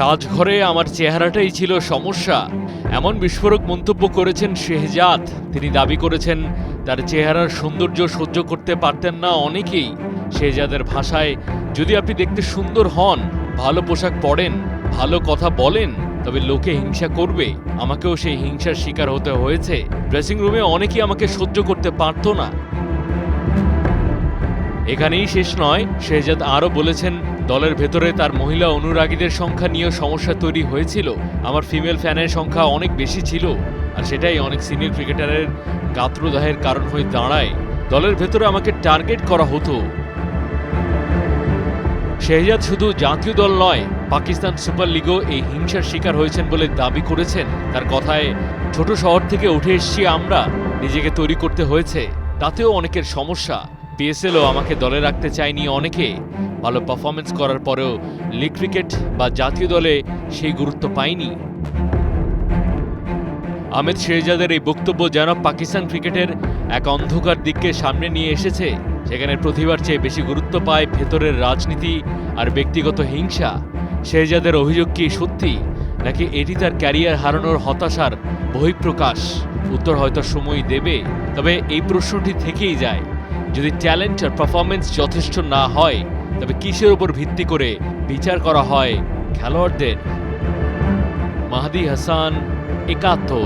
সাজঘরে আমার চেহারাটাই ছিল সমস্যা, এমন বিস্ফোরক মন্তব্য করেছেন শেহজাদ। তিনি দাবি করেছেন তার চেহারার সৌন্দর্য সহ্য করতে পারতেন না অনেকেই। শেহজাদের ভাষায়, যদি আপনি দেখতে সুন্দর হন, ভালো পোশাক পরেন, ভালো কথা বলেন, তবে লোকে হিংসা করবে। আমাকেও সেই হিংসার শিকার হতে হয়েছে। ড্রেসিং রুমে অনেকেই আমাকে সহ্য করতে পারত না। এখানেই শেষ নয়, শেহজাদ আরও বলেছেন দলের ভেতরে তার মহিলা অনুরাগীদের সংখ্যা নিয়েও সমস্যা তৈরি হয়েছিল। আমার ফিমেল ফ্যানের সংখ্যা অনেক বেশি ছিল, আর সেটাই অনেক সিনিয়র ক্রিকেটারের গাত্রদাহের কারণ হয়ে দাঁড়ায়। দলের ভেতরে আমাকে টার্গেট করা হতো। শেহজাদ শুধু জাতীয় দল নয়, পাকিস্তান সুপার লিগও এই হিংসার শিকার হয়েছেন বলে দাবি করেছেন। তার কথায়, ছোট শহর থেকে উঠে এসেছি আমরা, নিজেকে তৈরি করতে হয়েছে, তাতেও অনেকের সমস্যা। পিএসএলও আমাকে দলে রাখতে চায়নি অনেকে। ভালো পারফরমেন্স করার পরেও লিগ ক্রিকেট বা জাতীয় দলে সেই গুরুত্ব পায়নি। আহমেদ শেহজাদের এই বক্তব্য যেন পাকিস্তান ক্রিকেটের এক অন্ধকার দিককে সামনে নিয়ে এসেছে। সেখানে প্রতিভার চেয়ে বেশি গুরুত্ব পায় ভেতরের রাজনীতি আর ব্যক্তিগত হিংসা। শেহজাদের অভিযোগ কি সত্যি, নাকি এটি তার ক্যারিয়ার হারানোর হতাশার বহিঃপ্রকাশ? উত্তর হয়তো সময় দেবে। তবে এই প্রশ্নটি থেকেই যায়, যদি ট্যালেন্ট আর পারফরমেন্স যথেষ্ট না হয়, তবে কিসের উপর ভিত্তি করে বিচার করা হয় খেলোয়াড়দের? মাহদি হাসান, ৭১।